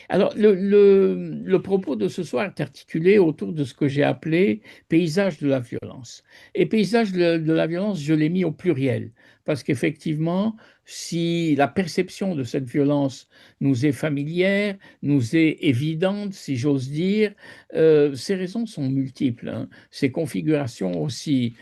Alors, le propos de ce soir est articulé autour de ce que j'ai appelé paysage de la violence. Et paysage de la violence, je l'ai mis au pluriel, parce qu'effectivement, si la perception de cette violence nous est familière, nous est évidente, si j'ose dire, ces raisons sont multiples, hein. Ces configurations aussi,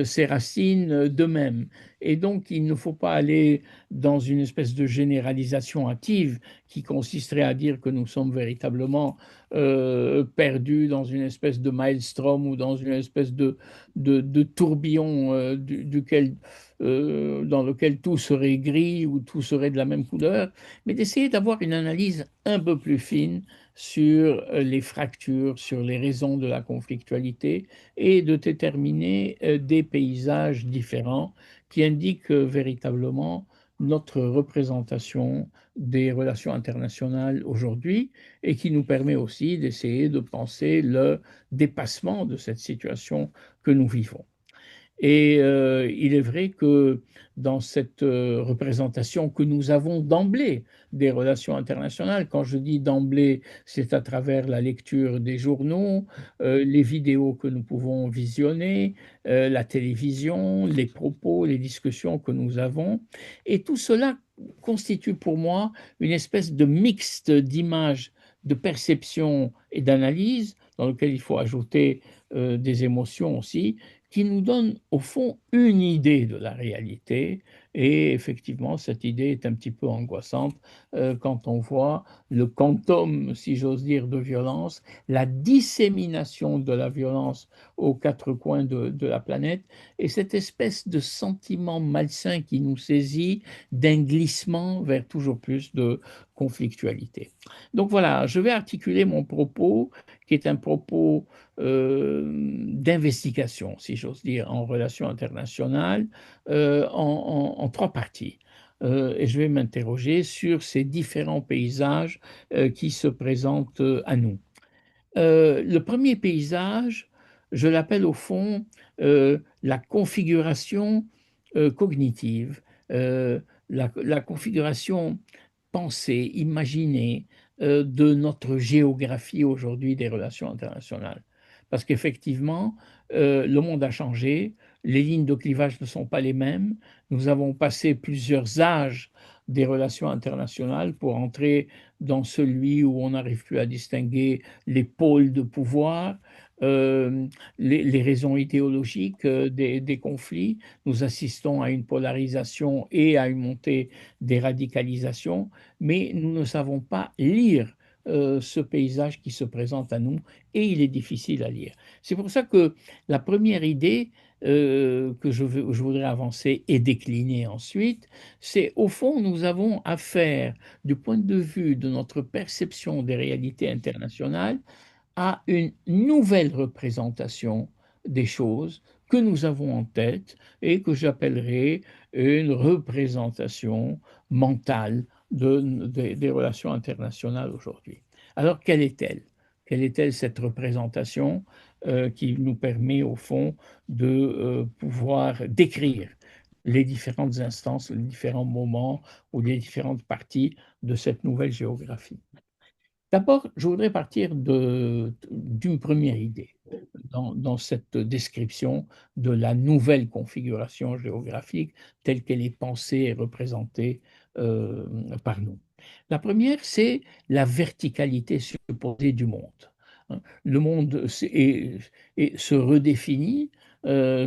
ces racines de même. Et donc, il ne faut pas aller dans une espèce de généralisation hâtive qui consisterait à dire que nous sommes véritablement perdus dans une espèce de maelstrom ou dans une espèce de tourbillon dans lequel tout serait gris ou tout serait de la même couleur, mais d'essayer d'avoir une analyse un peu plus fine sur les fractures, sur les raisons de la conflictualité et de déterminer des paysages différents qui indiquent véritablement notre représentation des relations internationales aujourd'hui et qui nous permet aussi d'essayer de penser le dépassement de cette situation que nous vivons. Et il est vrai que dans cette représentation que nous avons d'emblée des relations internationales, quand je dis d'emblée, c'est à travers la lecture des journaux, les vidéos que nous pouvons visionner, la télévision, les propos, les discussions que nous avons. Et tout cela constitue pour moi une espèce de mixte d'images, de perception et d'analyse, dans lequel il faut ajouter des émotions aussi, qui nous donne au fond une idée de la réalité. Et effectivement, cette idée est un petit peu angoissante quand on voit le quantum, si j'ose dire, de violence, la dissémination de la violence aux quatre coins de la planète, et cette espèce de sentiment malsain qui nous saisit d'un glissement vers toujours plus de conflictualité. Donc voilà, je vais articuler mon propos, qui est un propos d'investigation, si j'ose dire, en relations internationales, en trois parties. Et je vais m'interroger sur ces différents paysages qui se présentent à nous. Le premier paysage, je l'appelle au fond la configuration cognitive, euh, la configuration pensée, imaginée de notre géographie aujourd'hui des relations internationales. Parce qu'effectivement, le monde a changé, les lignes de clivage ne sont pas les mêmes, nous avons passé plusieurs âges des relations internationales pour entrer dans celui où on n'arrive plus à distinguer les pôles de pouvoir, euh, les raisons idéologiques des conflits. Nous assistons à une polarisation et à une montée des radicalisations, mais nous ne savons pas lire ce paysage qui se présente à nous et il est difficile à lire. C'est pour ça que la première idée que je voudrais avancer et décliner ensuite, c'est au fond, nous avons affaire, du point de vue de notre perception des réalités internationales, à une nouvelle représentation des choses que nous avons en tête et que j'appellerai une représentation mentale des relations internationales aujourd'hui. Alors, quelle est-elle? Quelle est-elle cette représentation qui nous permet au fond de pouvoir décrire les différentes instances, les différents moments ou les différentes parties de cette nouvelle géographie? D'abord, je voudrais partir d'une première idée dans cette description de la nouvelle configuration géographique telle qu'elle est pensée et représentée euh, par nous. La première, c'est la verticalité supposée du monde, hein. Le monde se redéfinit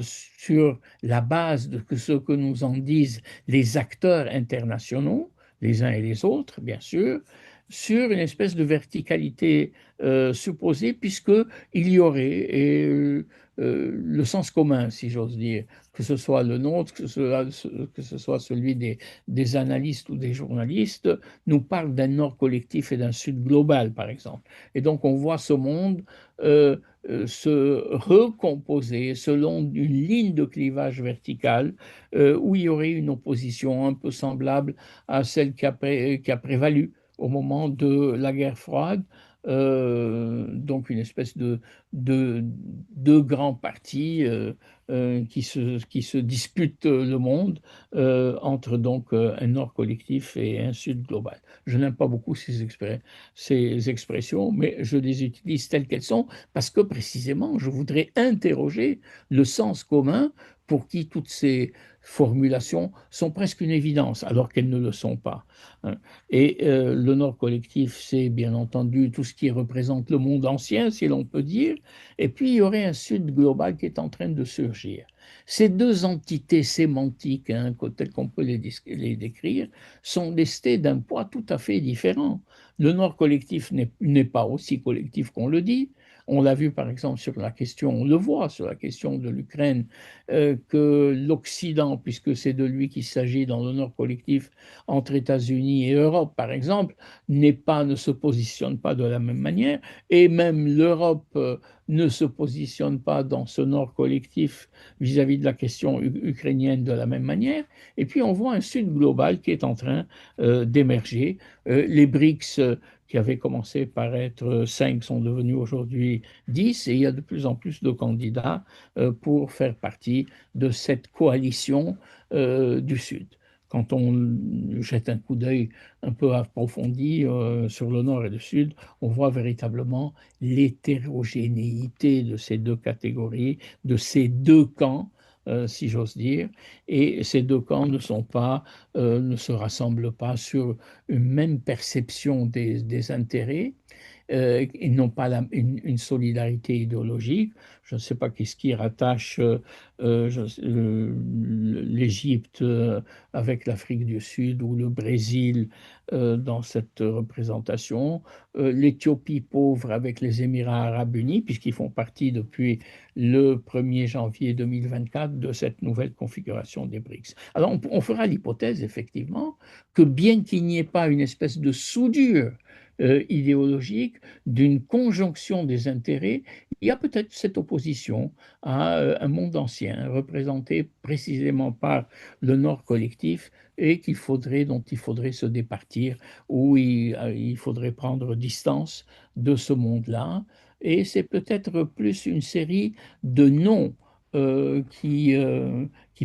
sur la base de ce que nous en disent les acteurs internationaux, les uns et les autres, bien sûr, sur une espèce de verticalité supposée, puisqu'il y aurait le sens commun, si j'ose dire, que ce soit le nôtre, que ce soit celui des analystes ou des journalistes, nous parle d'un nord collectif et d'un sud global, par exemple. Et donc on voit ce monde se recomposer selon une ligne de clivage verticale où il y aurait une opposition un peu semblable à celle qui a prévalu au moment de la guerre froide, donc une espèce de grands partis qui se disputent le monde entre donc un Nord collectif et un Sud global. Je n'aime pas beaucoup ces expressions, mais je les utilise telles qu'elles sont parce que précisément, je voudrais interroger le sens commun pour qui toutes ces formulations sont presque une évidence, alors qu'elles ne le sont pas, hein. Et le Nord collectif, c'est bien entendu tout ce qui représente le monde ancien, si l'on peut dire, et puis il y aurait un Sud global qui est en train de surgir. Ces deux entités sémantiques, hein, telles qu'on peut les décrire, sont lestées d'un poids tout à fait différent. Le Nord collectif n'est pas aussi collectif qu'on le dit. On l'a vu par exemple sur la question, on le voit sur la question de l'Ukraine, que l'Occident, puisque c'est de lui qu'il s'agit dans le Nord collectif entre États-Unis et Europe par exemple, ne se positionne pas de la même manière, et même l'Europe ne se positionne pas dans ce Nord collectif vis-à-vis de la question ukrainienne de la même manière. Et puis on voit un Sud global qui est en train d'émerger. Les BRICS, qui avaient commencé par être 5, sont devenus aujourd'hui 10, et il y a de plus en plus de candidats pour faire partie de cette coalition du Sud. Quand on jette un coup d'œil un peu approfondi sur le Nord et le Sud, on voit véritablement l'hétérogénéité de ces deux catégories, de ces deux camps, si j'ose dire. Et ces deux camps ne se rassemblent pas sur une même perception des intérêts. Ils n'ont pas une solidarité idéologique. Je ne sais pas qu'est-ce qui rattache l'Égypte avec l'Afrique du Sud ou le Brésil dans cette représentation, l'Éthiopie pauvre avec les Émirats arabes unis, puisqu'ils font partie depuis le 1er janvier 2024 de cette nouvelle configuration des BRICS. Alors on fera l'hypothèse effectivement que bien qu'il n'y ait pas une espèce de soudure idéologique, d'une conjonction des intérêts, il y a peut-être cette opposition à un monde ancien représenté précisément par le Nord collectif et dont il faudrait se départir, où il faudrait prendre distance de ce monde-là. Et c'est peut-être plus une série de noms qui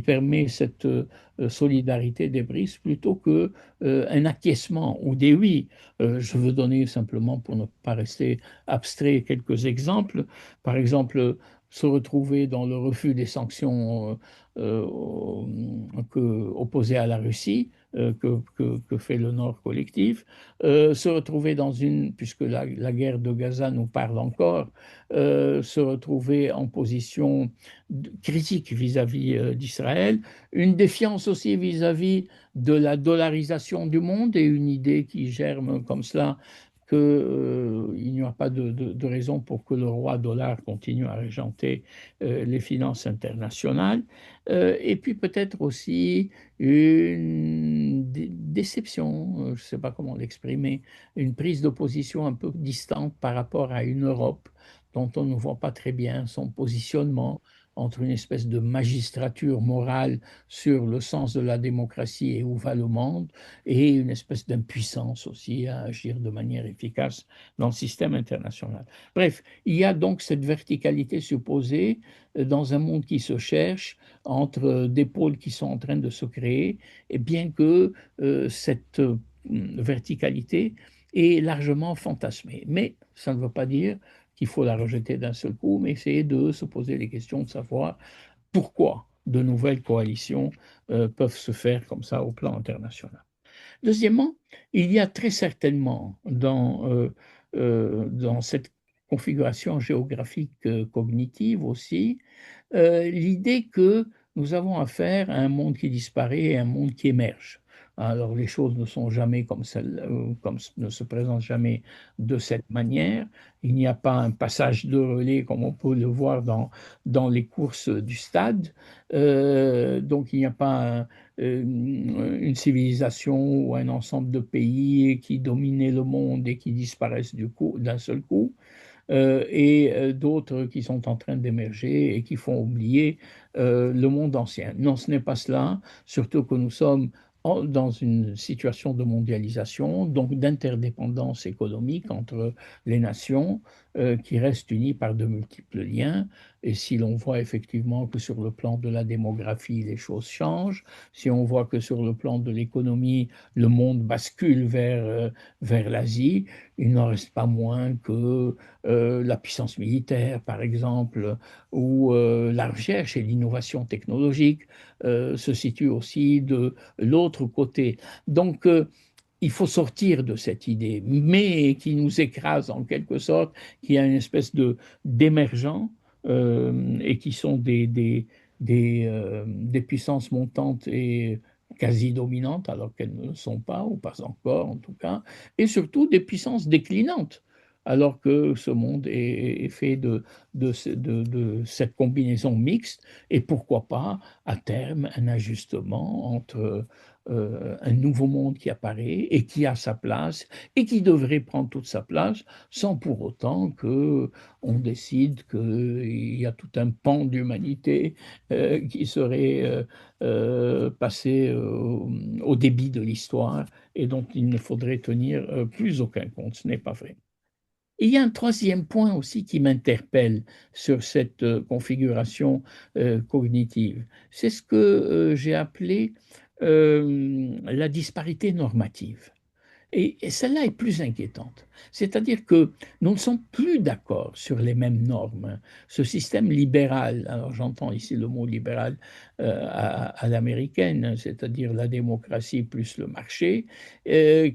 permet cette solidarité des BRICS plutôt que un acquiescement ou des oui. Je veux donner simplement, pour ne pas rester abstrait, quelques exemples. Par exemple, se retrouver dans le refus des sanctions opposées à la Russie, que fait le Nord collectif, se retrouver puisque la guerre de Gaza nous parle encore, se retrouver en position critique vis-à-vis d'Israël, une défiance aussi vis-à-vis de la dollarisation du monde et une idée qui germe comme cela qu'il n'y aura pas de raison pour que le roi dollar continue à régenter les finances internationales. Et puis peut-être aussi une déception, je ne sais pas comment l'exprimer, une prise de position un peu distante par rapport à une Europe dont on ne voit pas très bien son positionnement entre une espèce de magistrature morale sur le sens de la démocratie et où va le monde, et une espèce d'impuissance aussi à agir de manière efficace dans le système international. Bref, il y a donc cette verticalité supposée dans un monde qui se cherche entre des pôles qui sont en train de se créer, et bien que cette verticalité est largement fantasmée. Mais ça ne veut pas dire qu'il faut la rejeter d'un seul coup, mais essayer de se poser les questions de savoir pourquoi de nouvelles coalitions peuvent se faire comme ça au plan international. Deuxièmement, il y a très certainement dans cette configuration géographique cognitive aussi l'idée que nous avons affaire à un monde qui disparaît et un monde qui émerge. Alors les choses ne sont jamais ne se présentent jamais de cette manière. Il n'y a pas un passage de relais comme on peut le voir dans les courses du stade. Donc il n'y a pas une civilisation ou un ensemble de pays qui dominaient le monde et qui disparaissent d'un seul coup et d'autres qui sont en train d'émerger et qui font oublier le monde ancien. Non, ce n'est pas cela, surtout que nous sommes dans une situation de mondialisation, donc d'interdépendance économique entre les nations qui restent unies par de multiples liens et si l'on voit effectivement que sur le plan de la démographie, les choses changent, si on voit que sur le plan de l'économie, le monde bascule vers l'Asie, il n'en reste pas moins que la puissance militaire, par exemple, ou la recherche et l'innovation technologique se situent aussi de l'autre côté. Donc, il faut sortir de cette idée, mais qui nous écrase en quelque sorte, qui a une espèce de d'émergents et qui sont des puissances montantes et quasi dominantes, alors qu'elles ne le sont pas, ou pas encore en tout cas, et surtout des puissances déclinantes, alors que ce monde est fait de cette combinaison mixte, et pourquoi pas, à terme, un ajustement entre un nouveau monde qui apparaît et qui a sa place et qui devrait prendre toute sa place sans pour autant que on décide qu'il y a tout un pan de l'humanité qui serait passé au débit de l'histoire et dont il ne faudrait tenir plus aucun compte. Ce n'est pas vrai. Il y a un troisième point aussi qui m'interpelle sur cette configuration cognitive. C'est ce que j'ai appelé la disparité normative. Et celle-là est plus inquiétante. C'est-à-dire que nous ne sommes plus d'accord sur les mêmes normes. Ce système libéral, alors j'entends ici le mot libéral à l'américaine, c'est-à-dire la démocratie plus le marché,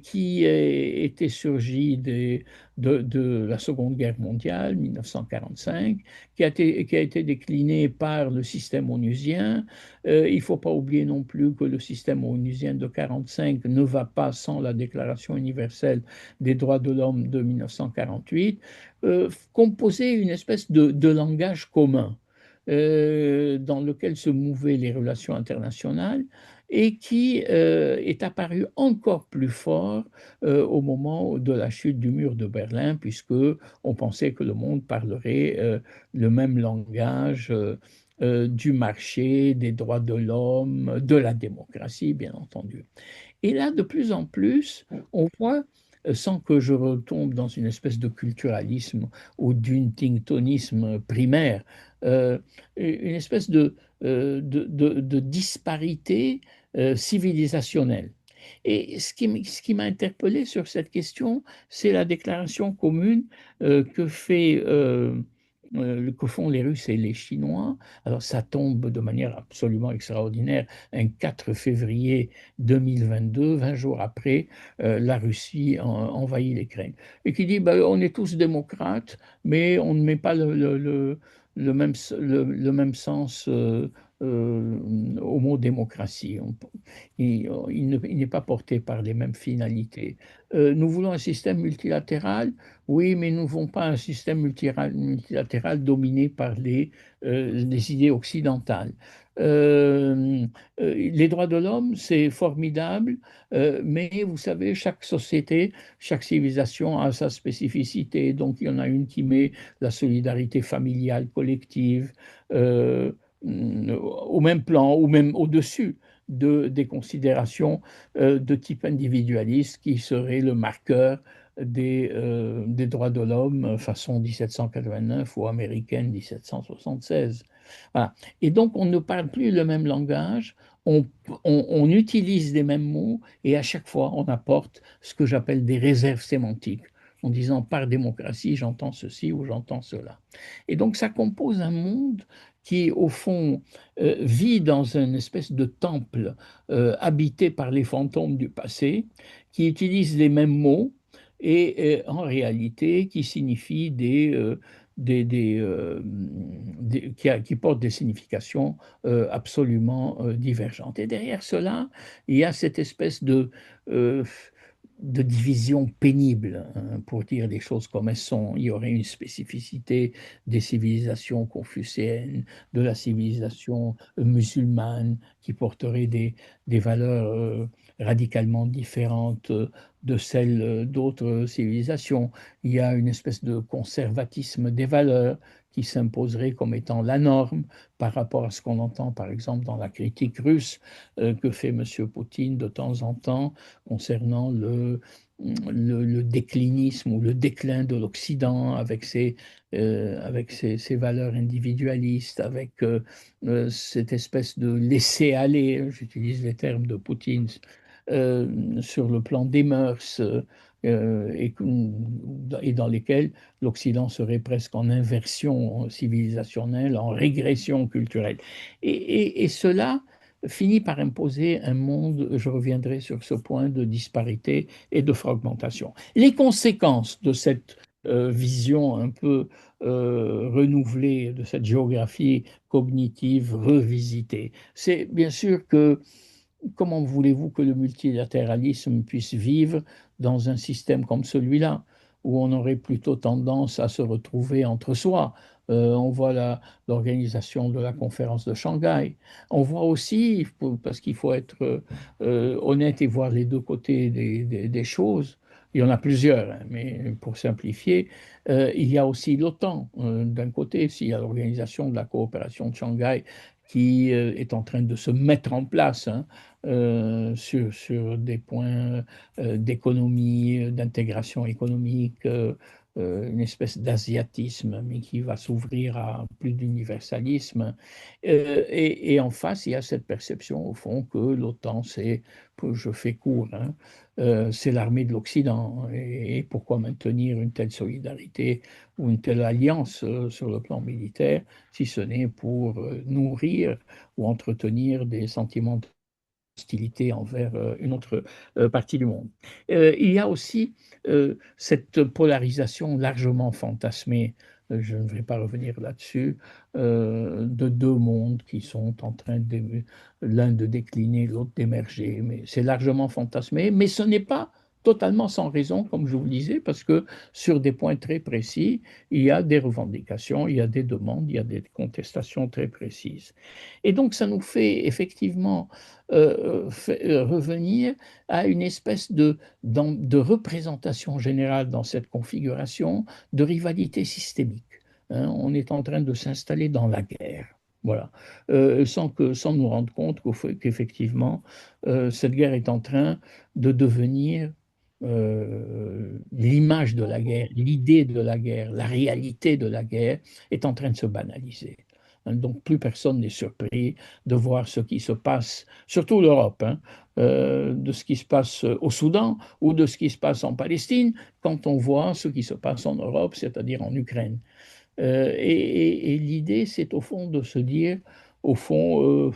qui était surgi de la Seconde Guerre mondiale, 1945, qui a été décliné par le système onusien. Il ne faut pas oublier non plus que le système onusien de 1945 ne va pas sans la Déclaration universelle des droits de l'homme de 1948, composer une espèce de langage commun dans lequel se mouvaient les relations internationales et qui est apparu encore plus fort au moment de la chute du mur de Berlin, puisque on pensait que le monde parlerait le même langage du marché, des droits de l'homme, de la démocratie, bien entendu. Et là, de plus en plus, on voit, sans que je retombe dans une espèce de culturalisme ou d'huntingtonisme primaire, une espèce de disparité civilisationnelle. Et ce qui m'a interpellé sur cette question, c'est la déclaration commune que font les Russes et les Chinois. Alors ça tombe de manière absolument extraordinaire un 4 février 2022, 20 jours après, la Russie envahit l'Ukraine. Et qui dit, ben, on est tous démocrates, mais on ne met pas le même sens au mot démocratie. Il n'est pas porté par les mêmes finalités. Nous voulons un système multilatéral, oui, mais nous ne voulons pas un système multilatéral dominé par les idées occidentales. Euh, les droits de l'homme, c'est formidable, mais vous savez, chaque société, chaque civilisation a sa spécificité. Donc, il y en a une qui met la solidarité familiale collective euh, au même plan ou même au-dessus des considérations de type individualiste qui serait le marqueur des droits de l'homme façon 1789 ou américaine 1776. Voilà. Et donc, on ne parle plus le même langage, on utilise les mêmes mots et à chaque fois, on apporte ce que j'appelle des réserves sémantiques. En disant par démocratie, j'entends ceci ou j'entends cela. Et donc, ça compose un monde qui, au fond, vit dans une espèce de temple habité par les fantômes du passé, qui utilise les mêmes mots et en réalité qui signifient qui portent des significations absolument divergentes. Et derrière cela, il y a cette espèce euh, de division pénible, hein, pour dire les choses comme elles sont. Il y aurait une spécificité des civilisations confucéennes, de la civilisation musulmane, qui porterait des valeurs radicalement différentes de celles d'autres civilisations. Il y a une espèce de conservatisme des valeurs qui s'imposerait comme étant la norme par rapport à ce qu'on entend, par exemple, dans la critique russe que fait M. Poutine de temps en temps concernant le déclinisme ou le déclin de l'Occident avec ses valeurs individualistes, avec cette espèce de laisser-aller, j'utilise les termes de Poutine, sur le plan des mœurs, et dans lesquels l'Occident serait presque en inversion civilisationnelle, en régression culturelle. Et cela finit par imposer un monde, je reviendrai sur ce point, de disparité et de fragmentation. Les conséquences de cette vision un peu renouvelée, de cette géographie cognitive revisitée, c'est bien sûr que comment voulez-vous que le multilatéralisme puisse vivre dans un système comme celui-là, où on aurait plutôt tendance à se retrouver entre soi? On voit l'organisation de la conférence de Shanghai. On voit aussi, parce qu'il faut être honnête et voir les deux côtés des choses, il y en a plusieurs, hein, mais pour simplifier, il y a aussi l'OTAN. D'un côté, s'il y a l'organisation de la coopération de Shanghai qui est en train de se mettre en place, hein, sur des points d'économie, d'intégration économique, une espèce d'asiatisme, mais qui va s'ouvrir à plus d'universalisme. Et en face, il y a cette perception, au fond, que l'OTAN, je fais court, hein, c'est l'armée de l'Occident. Et pourquoi maintenir une telle solidarité ou une telle alliance sur le plan militaire, si ce n'est pour nourrir ou entretenir des sentiments hostilité envers une autre partie du monde. Il y a aussi cette polarisation largement fantasmée, je ne vais pas revenir là-dessus, de deux mondes qui sont en train de, l'un de décliner, l'autre d'émerger. Mais c'est largement fantasmé, mais ce n'est pas totalement sans raison, comme je vous le disais, parce que sur des points très précis, il y a des revendications, il y a des demandes, il y a des contestations très précises. Et donc, ça nous fait effectivement revenir à une espèce de représentation générale dans cette configuration de rivalité systémique. Hein. On est en train de s'installer dans la guerre. Voilà. Sans nous rendre compte qu'effectivement, cette guerre est en train de devenir l'image de la guerre, l'idée de la guerre, la réalité de la guerre est en train de se banaliser. Hein. Donc plus personne n'est surpris de voir ce qui se passe, surtout l'Europe, hein, de ce qui se passe au Soudan ou de ce qui se passe en Palestine, quand on voit ce qui se passe en Europe, c'est-à-dire en Ukraine. Et l'idée, c'est au fond de se dire, au fond,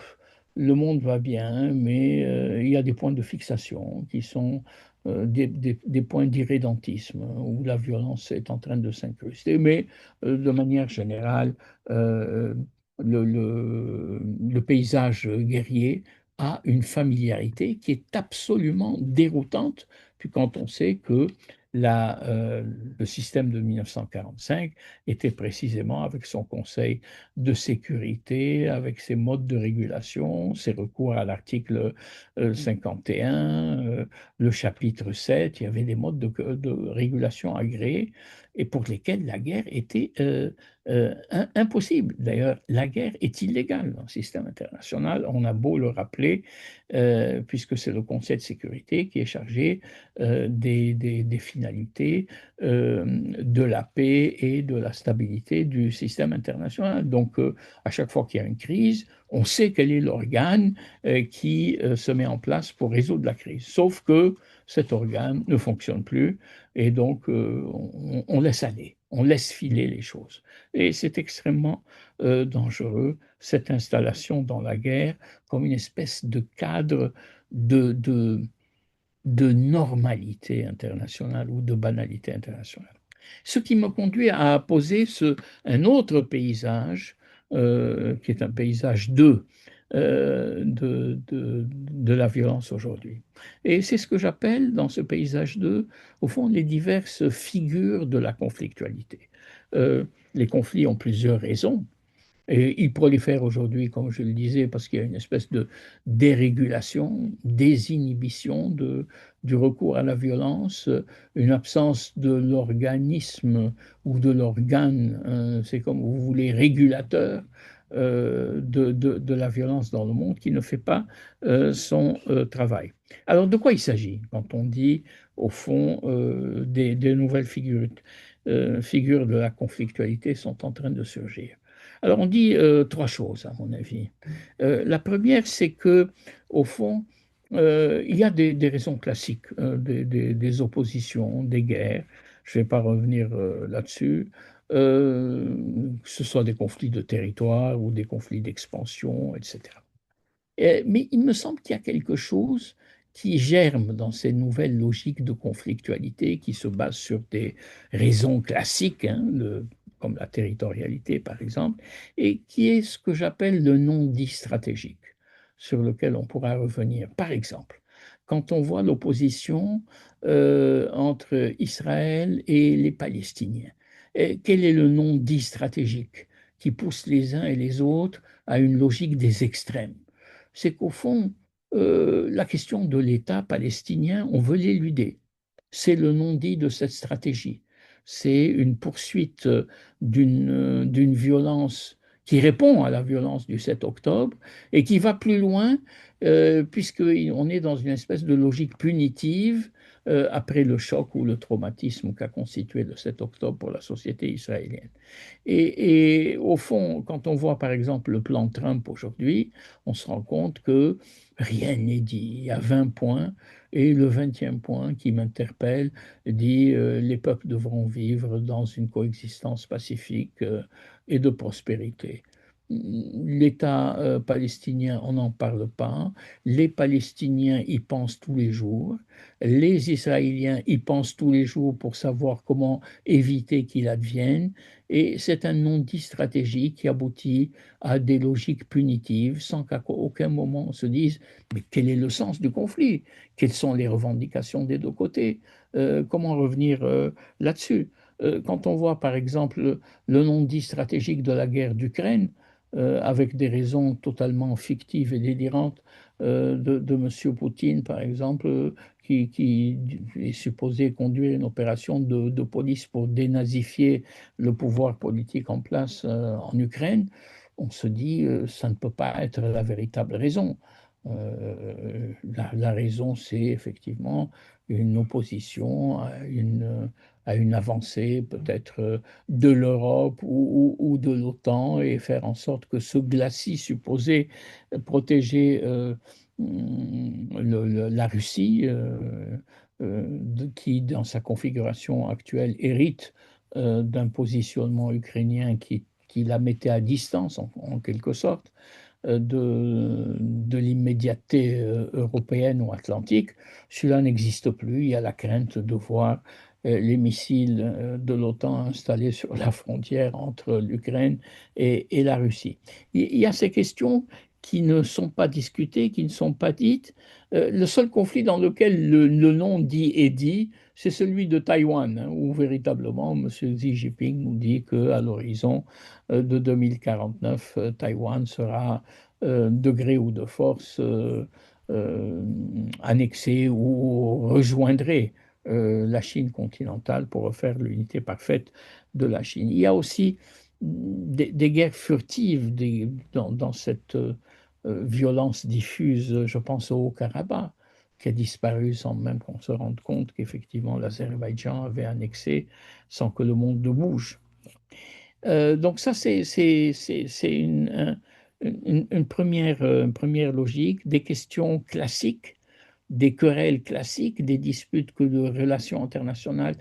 le monde va bien, mais il y a des points de fixation qui sont des points d'irrédentisme, hein, où la violence est en train de s'incruster. Mais de manière générale, euh, le paysage guerrier a une familiarité qui est absolument déroutante, puis quand on sait que la, euh, le système de 1945 était précisément avec son Conseil de sécurité, avec ses modes de régulation, ses recours à l'article 51, le chapitre 7, il y avait des modes de régulation agréés et pour lesquels la guerre était impossible. D'ailleurs, la guerre est illégale dans le système international, on a beau le rappeler, puisque c'est le Conseil de sécurité qui est chargé des finalités de la paix et de la stabilité du système international. Donc, à chaque fois qu'il y a une crise, on sait quel est l'organe qui se met en place pour résoudre la crise. Sauf que cet organe ne fonctionne plus et donc on laisse aller, on laisse filer les choses. Et c'est extrêmement dangereux, cette installation dans la guerre comme une espèce de cadre de, de, de normalité internationale ou de banalité internationale. Ce qui me conduit à poser un autre paysage, qui est un paysage de la violence aujourd'hui. Et c'est ce que j'appelle dans ce paysage 2, au fond, les diverses figures de la conflictualité. Euh, les conflits ont plusieurs raisons. Et il prolifère aujourd'hui, comme je le disais, parce qu'il y a une espèce de dérégulation, désinhibition du recours à la violence, une absence de l'organisme ou de l'organe, c'est comme vous voulez, régulateur, de la violence dans le monde, qui ne fait pas son travail. Alors, de quoi il s'agit quand on dit, au fond, des nouvelles figures de la conflictualité sont en train de surgir? Alors, on dit trois choses, à mon avis. La première, c'est que, au fond, il y a des raisons classiques, des oppositions, des guerres. Je ne vais pas revenir là-dessus. Que ce soit des conflits de territoire ou des conflits d'expansion, etc. Mais il me semble qu'il y a quelque chose qui germe dans ces nouvelles logiques de conflictualité qui se basent sur des raisons classiques, hein, comme la territorialité par exemple, et qui est ce que j'appelle le non-dit stratégique, sur lequel on pourra revenir. Par exemple, quand on voit l'opposition entre Israël et les Palestiniens, et quel est le non-dit stratégique qui pousse les uns et les autres à une logique des extrêmes? C'est qu'au fond, la question de l'État palestinien, on veut l'éluder. C'est le non-dit de cette stratégie. C'est une poursuite d'une violence qui répond à la violence du 7 octobre et qui va plus loin, puisqu'on est dans une espèce de logique punitive après le choc ou le traumatisme qu'a constitué le 7 octobre pour la société israélienne. Et au fond, quand on voit par exemple le plan Trump aujourd'hui, on se rend compte que rien n'est dit. Il y a 20 points et le 20e point qui m'interpelle dit les peuples devront vivre dans une coexistence pacifique et de prospérité. L'État palestinien, on n'en parle pas. Les Palestiniens y pensent tous les jours. Les Israéliens y pensent tous les jours pour savoir comment éviter qu'il advienne. Et c'est un non-dit stratégique qui aboutit à des logiques punitives sans qu'à aucun moment on se dise mais quel est le sens du conflit? Quelles sont les revendications des deux côtés? Comment revenir là-dessus? Quand on voit par exemple le non-dit stratégique de la guerre d'Ukraine, avec des raisons totalement fictives et délirantes de M. Poutine, par exemple, qui est supposé conduire une opération de police pour dénazifier le pouvoir politique en place en Ukraine, on se dit ça ne peut pas être la véritable raison. La raison, c'est effectivement une opposition à une avancée peut-être de l'Europe ou de l'OTAN et faire en sorte que ce glacis supposé protéger la Russie, qui dans sa configuration actuelle hérite d'un positionnement ukrainien qui la mettait à distance en quelque sorte de l'immédiateté européenne ou atlantique, cela n'existe plus. Il y a la crainte de voir les missiles de l'OTAN installés sur la frontière entre l'Ukraine et la Russie. Il y a ces questions qui ne sont pas discutées, qui ne sont pas dites. Le seul conflit dans lequel le nom dit est dit, c'est celui de Taïwan, hein, où véritablement M. Xi Jinping nous dit qu'à l'horizon de 2049, Taïwan sera de gré ou de force euh, annexé ou rejoindrait la Chine continentale pour refaire l'unité parfaite de la Chine. Il y a aussi des guerres furtives dans cette violence diffuse. Je pense au Haut-Karabakh, qui a disparu sans même qu'on se rende compte qu'effectivement l'Azerbaïdjan avait annexé sans que le monde ne bouge. Donc ça, c'est une première logique, des questions classiques, des querelles classiques, des disputes que les relations internationales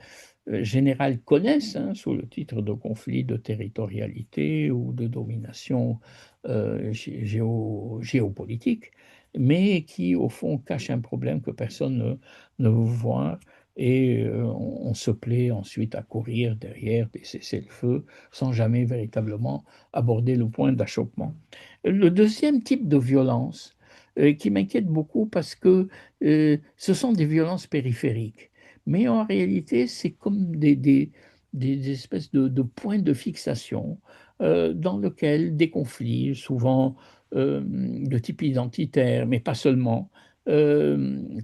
générales connaissent, hein, sous le titre de conflit de territorialité ou de domination géopolitique, mais qui, au fond, cachent un problème que personne ne veut voir. Et on se plaît ensuite à courir derrière des cessez-le-feu sans jamais véritablement aborder le point d'achoppement. Le deuxième type de violence qui m'inquiète beaucoup parce que ce sont des violences périphériques, mais en réalité, c'est comme des espèces de points de fixation dans lesquels des conflits, souvent de type identitaire, mais pas seulement,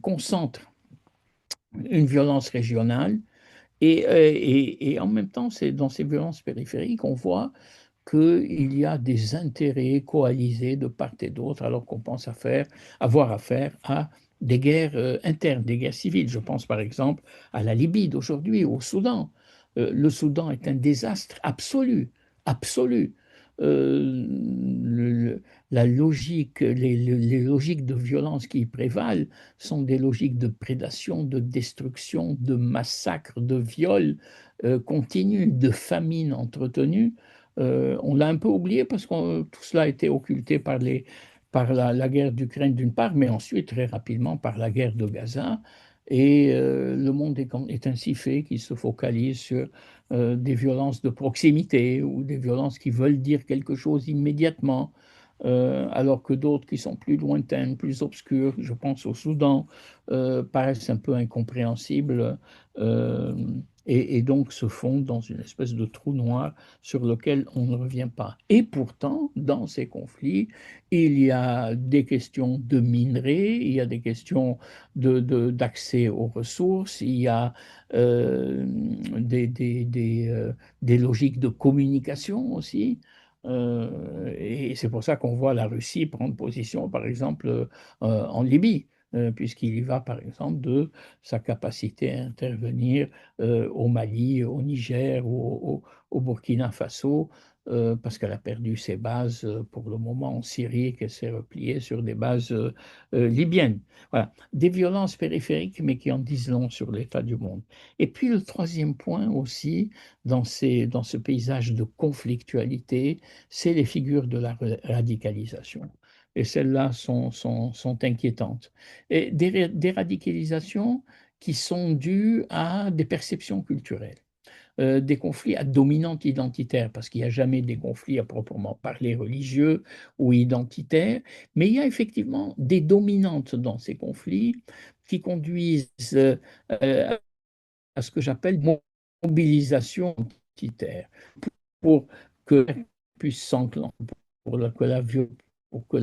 concentrent une violence régionale et en même temps, c'est dans ces violences périphériques, on voit qu'il y a des intérêts coalisés de part et d'autre, alors qu'on pense avoir affaire à des guerres internes, des guerres civiles. Je pense par exemple à la Libye d'aujourd'hui, au Soudan. Le Soudan est un désastre absolu, absolu. La logique, les logiques de violence qui y prévalent sont des logiques de prédation, de destruction, de massacre, de viol continu, de famine entretenue. On l'a un peu oublié parce que tout cela a été occulté par la guerre d'Ukraine d'une part, mais ensuite très rapidement par la guerre de Gaza. Et le monde est ainsi fait qu'il se focalise sur des violences de proximité ou des violences qui veulent dire quelque chose immédiatement, alors que d'autres qui sont plus lointaines, plus obscures, je pense au Soudan, paraissent un peu incompréhensibles euh, et donc se fondent dans une espèce de trou noir sur lequel on ne revient pas. Et pourtant, dans ces conflits, il y a des questions de minerais, il y a des questions d'accès aux ressources, il y a des logiques de communication aussi. Et c'est pour ça qu'on voit la Russie prendre position, par exemple, en Libye, puisqu'il y va, par exemple, de sa capacité à intervenir au Mali, au Niger ou au Burkina Faso, parce qu'elle a perdu ses bases pour le moment en Syrie et qu'elle s'est repliée sur des bases libyennes. Voilà, des violences périphériques, mais qui en disent long sur l'état du monde. Et puis le troisième point aussi, dans ce paysage de conflictualité, c'est les figures de la radicalisation. Et celles-là sont inquiétantes. Et des radicalisations qui sont dues à des perceptions culturelles, des conflits à dominante identitaire, parce qu'il n'y a jamais des conflits à proprement parler religieux ou identitaires, mais il y a effectivement des dominantes dans ces conflits qui conduisent euh, à ce que j'appelle mobilisation identitaire pour que puisse s'enclencher, pour que la violence, pour que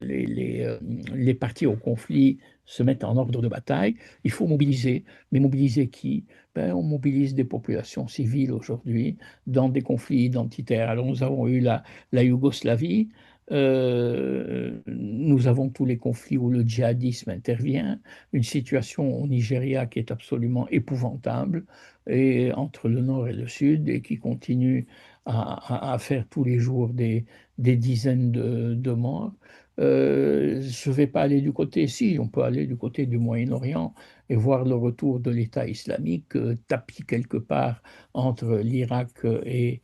les parties au conflit se mettent en ordre de bataille, il faut mobiliser. Mais mobiliser qui? Ben, on mobilise des populations civiles aujourd'hui dans des conflits identitaires. Alors nous avons eu la Yougoslavie, nous avons tous les conflits où le djihadisme intervient, une situation au Nigeria qui est absolument épouvantable, et entre le nord et le sud, et qui continue à faire tous les jours des dizaines de morts. Je ne vais pas aller du côté, si, on peut aller du côté du Moyen-Orient et voir le retour de l'État islamique tapis quelque part entre l'Irak et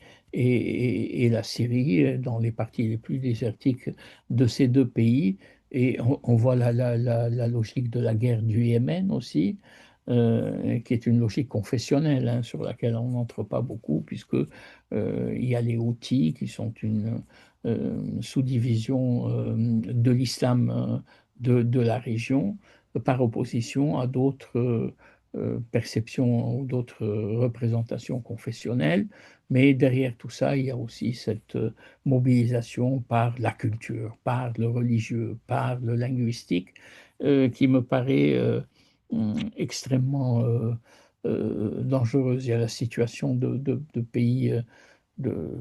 la Syrie, dans les parties les plus désertiques de ces deux pays. Et on voit la logique de la guerre du Yémen aussi, qui est une logique confessionnelle, hein, sur laquelle on n'entre pas beaucoup, puisque il y a les Houthis qui sont une sous-division de l'islam de la région, par opposition à d'autres perceptions ou d'autres représentations confessionnelles. Mais derrière tout ça, il y a aussi cette mobilisation par la culture, par le religieux, par le linguistique, qui me paraît extrêmement dangereuse. Il y a la situation de pays de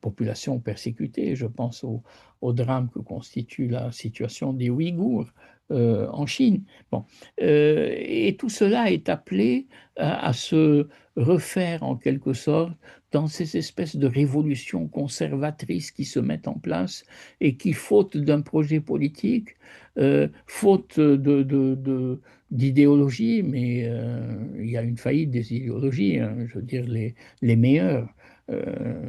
populations persécutées. Je pense au drame que constitue la situation des Ouïghours en Chine. Bon. Et tout cela est appelé à se refaire en quelque sorte dans ces espèces de révolutions conservatrices qui se mettent en place et qui, faute d'un projet politique, faute d'idéologie, mais il y a une faillite des idéologies, hein, je veux dire les meilleures. Euh,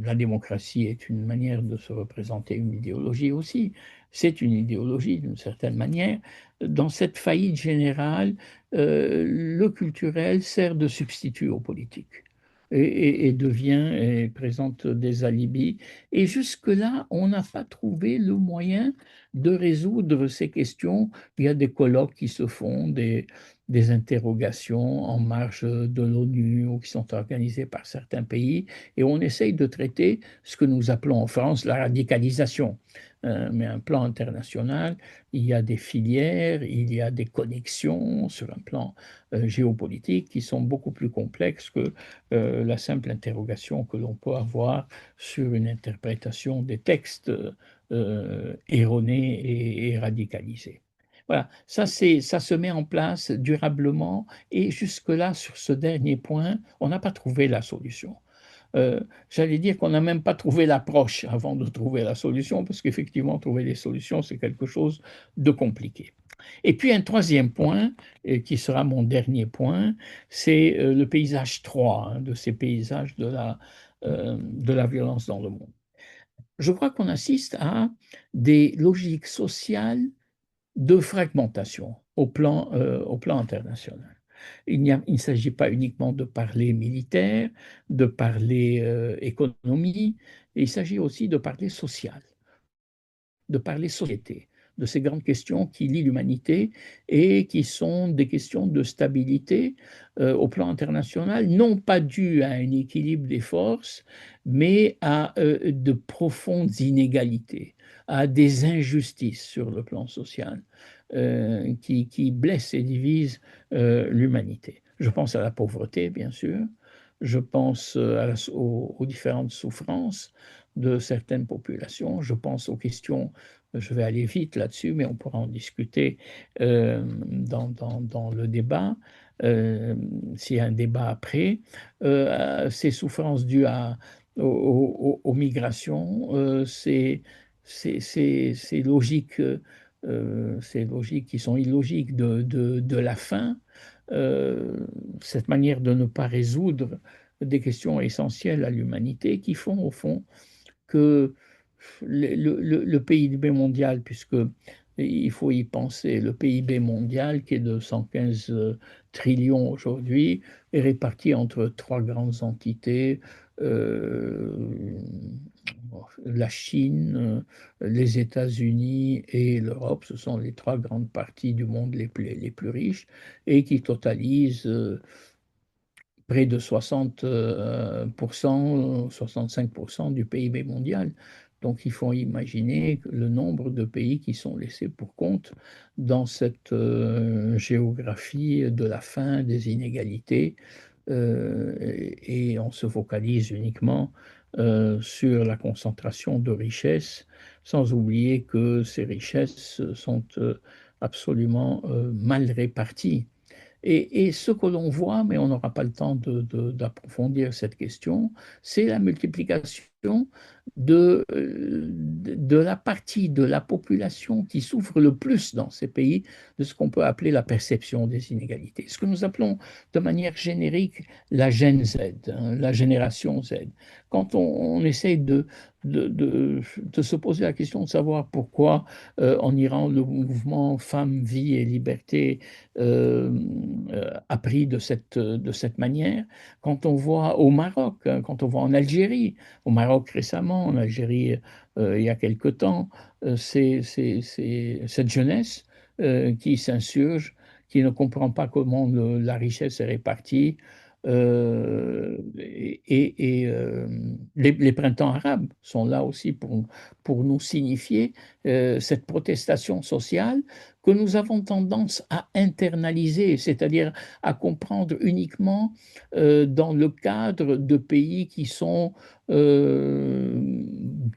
la démocratie est une manière de se représenter une idéologie aussi. C'est une idéologie d'une certaine manière. Dans cette faillite générale, le culturel sert de substitut au politique et devient et présente des alibis. Et jusque-là, on n'a pas trouvé le moyen de résoudre ces questions. Il y a des colloques qui se font, des interrogations en marge de l'ONU ou qui sont organisées par certains pays, et on essaye de traiter ce que nous appelons en France la radicalisation. mais un plan international, il y a des filières, il y a des connexions sur un plan géopolitique qui sont beaucoup plus complexes que la simple interrogation que l'on peut avoir sur une interprétation des textes erronés et radicalisés. Voilà, ça se met en place durablement et jusque-là, sur ce dernier point, on n'a pas trouvé la solution. J'allais dire qu'on n'a même pas trouvé l'approche avant de trouver la solution, parce qu'effectivement, trouver des solutions, c'est quelque chose de compliqué. Et puis un troisième point, qui sera mon dernier point, c'est le paysage 3, hein, de ces paysages de la violence dans le monde. Je crois qu'on assiste à des logiques sociales de fragmentation au plan international. Il ne s'agit pas uniquement de parler militaire, de parler économie, il s'agit aussi de parler social, de parler société, de ces grandes questions qui lient l'humanité et qui sont des questions de stabilité au plan international, non pas dues à un équilibre des forces, mais à de profondes inégalités, à des injustices sur le plan social qui blessent et divisent l'humanité. Je pense à la pauvreté, bien sûr, je pense aux différentes souffrances de certaines populations, je pense aux questions, je vais aller vite là-dessus, mais on pourra en discuter dans le débat, s'il y a un débat après, ces souffrances dues aux migrations, ces logiques, ces logiques qui sont illogiques de la faim, euh, cette manière de ne pas résoudre des questions essentielles à l'humanité qui font au fond que le PIB mondial, puisque il faut y penser, le PIB mondial qui est de 115 trillions aujourd'hui est réparti entre trois grandes entités, euh, la Chine, les États-Unis et l'Europe. Ce sont les trois grandes parties du monde les plus riches et qui totalisent près de 60%, 65% du PIB mondial. Donc il faut imaginer le nombre de pays qui sont laissés pour compte dans cette géographie de la faim, des inégalités, et on se focalise uniquement sur la concentration de richesses, sans oublier que ces richesses sont absolument mal réparties. Et ce que l'on voit, mais on n'aura pas le temps d'approfondir cette question, c'est la multiplication de la partie de la population qui souffre le plus dans ces pays de ce qu'on peut appeler la perception des inégalités. Ce que nous appelons de manière générique la Gen Z, hein, la génération Z. Quand on essaye de se poser la question de savoir pourquoi en Iran le mouvement Femmes, Vie et Liberté euh, appris de cette manière. Quand on voit au Maroc, hein, quand on voit en Algérie, au Maroc récemment, en Algérie il y a quelque temps, c'est cette jeunesse qui s'insurge, qui ne comprend pas comment la richesse est répartie. Les printemps arabes sont là aussi pour nous signifier cette protestation sociale que nous avons tendance à internaliser, c'est-à-dire à comprendre uniquement dans le cadre de pays qui sont, de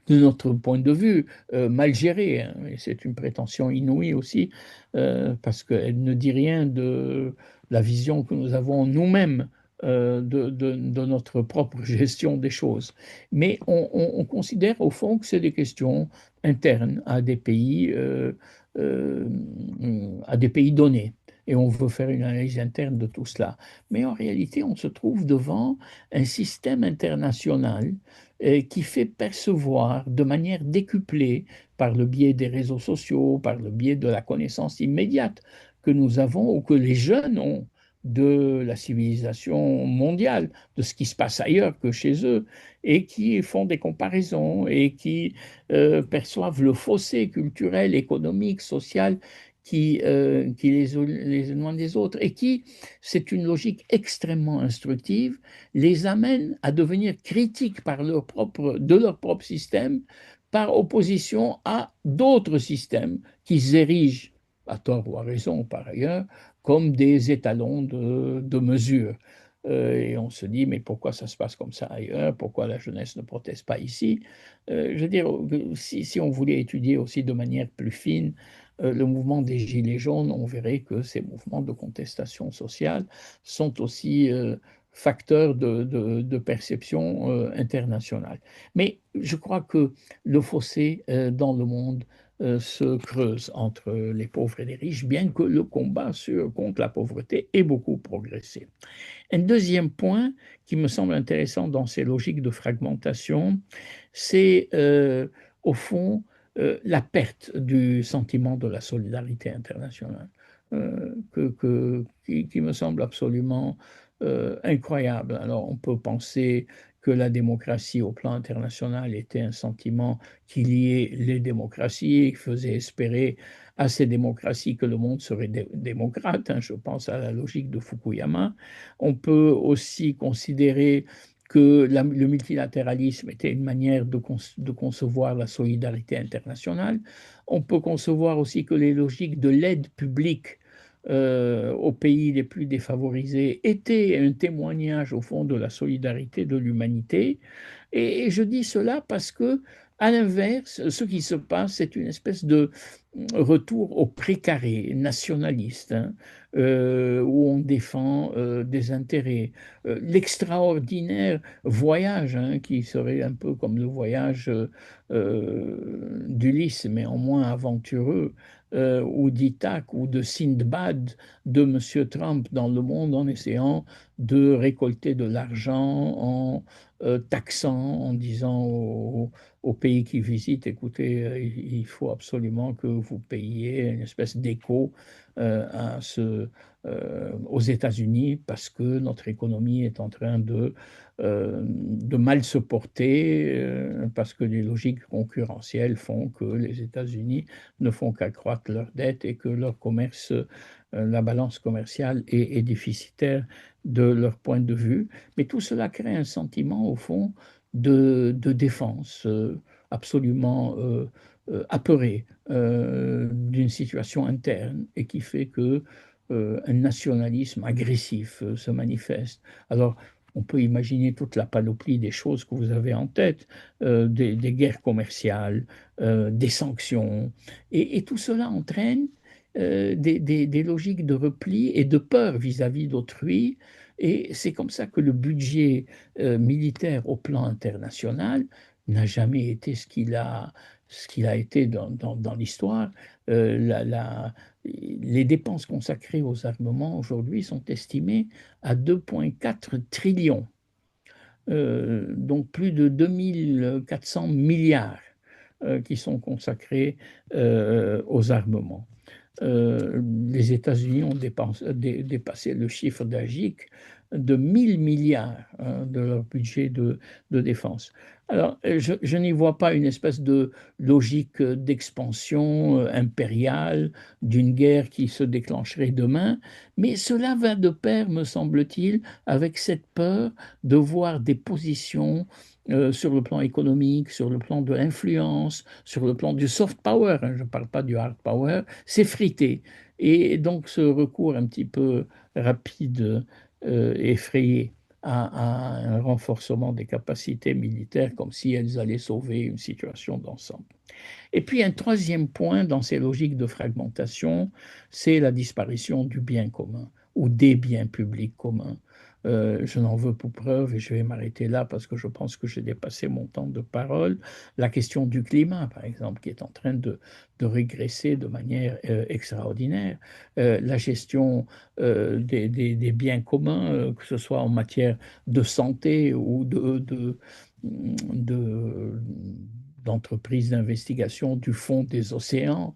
notre point de vue, mal gérés, hein. Et c'est une prétention inouïe aussi, parce qu'elle ne dit rien de la vision que nous avons nous-mêmes de notre propre gestion des choses. Mais on considère au fond que c'est des questions internes euh, à des pays donnés. Et on veut faire une analyse interne de tout cela. Mais en réalité, on se trouve devant un système international qui fait percevoir de manière décuplée, par le biais des réseaux sociaux, par le biais de la connaissance immédiate que nous avons ou que les jeunes ont de la civilisation mondiale, de ce qui se passe ailleurs que chez eux, et qui font des comparaisons et qui perçoivent le fossé culturel, économique, social qui les éloigne des autres et qui, c'est une logique extrêmement instructive, les amène à devenir critiques de leur propre système par opposition à d'autres systèmes qui s'érigent, à tort ou à raison par ailleurs, comme des étalons de mesure. Et on se dit, mais pourquoi ça se passe comme ça ailleurs? Pourquoi la jeunesse ne proteste pas ici? Je veux dire, si on voulait étudier aussi de manière plus fine le mouvement des Gilets jaunes, on verrait que ces mouvements de contestation sociale sont aussi facteurs de perception internationale. Mais je crois que le fossé dans le monde se creuse entre les pauvres et les riches, bien que le combat contre la pauvreté ait beaucoup progressé. Un deuxième point qui me semble intéressant dans ces logiques de fragmentation, c'est au fond la perte du sentiment de la solidarité internationale, qui me semble absolument incroyable. Alors on peut penser que la démocratie au plan international était un sentiment qui liait les démocraties, qui faisait espérer à ces démocraties que le monde serait démocrate, hein, je pense à la logique de Fukuyama. On peut aussi considérer que le multilatéralisme était une manière de concevoir la solidarité internationale. On peut concevoir aussi que les logiques de l'aide publique aux pays les plus défavorisés étaient un témoignage au fond de la solidarité de l'humanité. Et je dis cela parce que, à l'inverse, ce qui se passe, c'est une espèce de retour au précaré nationaliste, hein, où on défend des intérêts. L'extraordinaire voyage, hein, qui serait un peu comme le voyage d'Ulysse, mais en moins aventureux, ou d'Ithaque ou de Sindbad de M. Trump dans le monde en essayant de récolter de l'argent en taxant, en disant aux pays qui visitent, écoutez, il faut absolument que vous payiez une espèce d'écho aux États-Unis parce que notre économie est en train de mal se porter, parce que les logiques concurrentielles font que les États-Unis ne font qu'accroître leur dette et que leur commerce, la balance commerciale est déficitaire de leur point de vue. Mais tout cela crée un sentiment, au fond, de défense absolument apeuré d'une situation interne et qui fait que un nationalisme agressif se manifeste. Alors, on peut imaginer toute la panoplie des choses que vous avez en tête, des guerres commerciales, des sanctions, et tout cela entraîne des logiques de repli et de peur vis-à-vis d'autrui. Et c'est comme ça que le budget militaire au plan international n'a jamais été ce qu'il a été dans l'histoire. Euh, la- la- les dépenses consacrées aux armements aujourd'hui sont estimées à 2,4 trillions, donc plus de 2400 milliards qui sont consacrés aux armements. Les États-Unis ont dépassé le chiffre d'Agic de 1000 milliards hein, de leur budget de défense. Alors, je n'y vois pas une espèce de logique d'expansion impériale d'une guerre qui se déclencherait demain, mais cela va de pair, me semble-t-il, avec cette peur de voir des positions sur le plan économique, sur le plan de l'influence, sur le plan du soft power, hein, je ne parle pas du hard power, s'effriter. Et donc ce recours un petit peu rapide, effrayé à un renforcement des capacités militaires comme si elles allaient sauver une situation d'ensemble. Et puis un troisième point dans ces logiques de fragmentation, c'est la disparition du bien commun ou des biens publics communs. Je n'en veux pour preuve, et je vais m'arrêter là parce que je pense que j'ai dépassé mon temps de parole, la question du climat, par exemple, qui est en train de régresser de manière extraordinaire. La gestion des biens communs, que ce soit en matière de santé ou de d'entreprises d'investigation du fond des océans,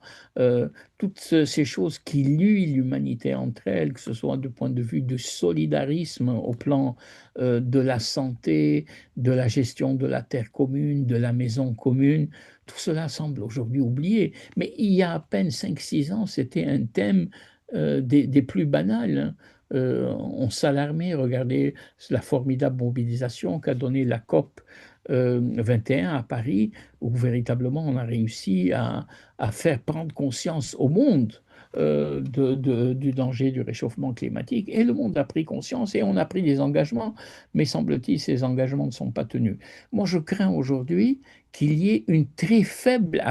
toutes ces choses qui lient l'humanité entre elles, que ce soit du point de vue du solidarisme au plan de la santé, de la gestion de la terre commune, de la maison commune, tout cela semble aujourd'hui oublié. Mais il y a à peine 5 6 ans, c'était un thème des plus banals, hein. On s'alarmait, regardez la formidable mobilisation qu'a donnée la COP 21 à Paris, où véritablement on a réussi à faire prendre conscience au monde du danger du réchauffement climatique. Et le monde a pris conscience et on a pris des engagements, mais semble-t-il, ces engagements ne sont pas tenus. Moi, je crains aujourd'hui qu'il y ait une très faible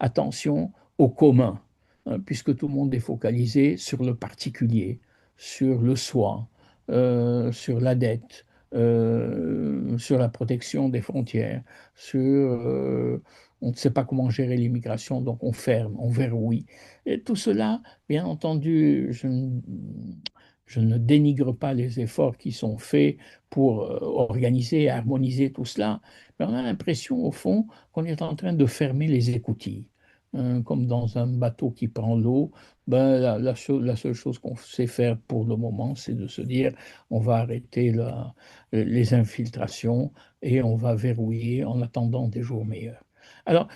attention au commun, hein, puisque tout le monde est focalisé sur le particulier, sur le soi, sur la dette, sur la protection des frontières, sur on ne sait pas comment gérer l'immigration, donc on ferme, on verrouille. Et tout cela, bien entendu, je ne dénigre pas les efforts qui sont faits pour organiser et harmoniser tout cela, mais on a l'impression, au fond, qu'on est en train de fermer les écoutilles. Comme dans un bateau qui prend l'eau, ben, la seule chose qu'on sait faire pour le moment, c'est de se dire on va arrêter les infiltrations et on va verrouiller en attendant des jours meilleurs. Alors,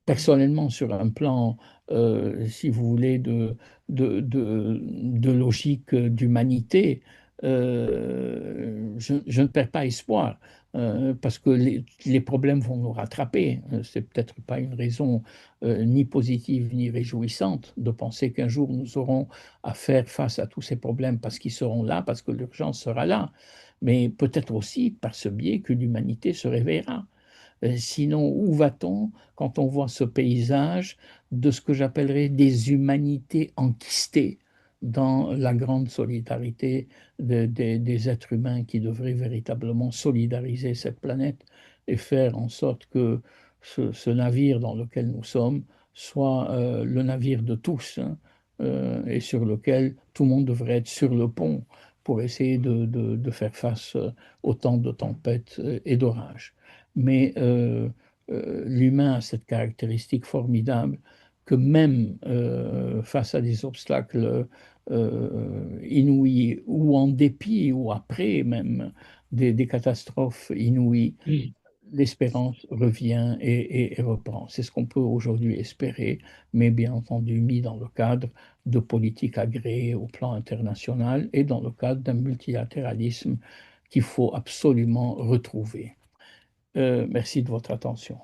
personnellement, sur un plan, si vous voulez, de logique d'humanité, je ne perds pas espoir, parce que les problèmes vont nous rattraper. C'est peut-être pas une raison ni positive ni réjouissante de penser qu'un jour nous aurons à faire face à tous ces problèmes parce qu'ils seront là, parce que l'urgence sera là, mais peut-être aussi par ce biais que l'humanité se réveillera. Sinon, où va-t-on quand on voit ce paysage de ce que j'appellerais des humanités enquistées dans la grande solidarité des êtres humains qui devraient véritablement solidariser cette planète et faire en sorte que ce navire dans lequel nous sommes soit le navire de tous, hein, et sur lequel tout le monde devrait être sur le pont pour essayer de faire face au temps de tempêtes et d'orages. Mais l'humain a cette caractéristique formidable que même face à des obstacles inouïs, ou en dépit, ou après même des catastrophes inouïes, Oui. l'espérance revient et reprend. C'est ce qu'on peut aujourd'hui espérer, mais bien entendu mis dans le cadre de politiques agréées au plan international et dans le cadre d'un multilatéralisme qu'il faut absolument retrouver. Merci de votre attention.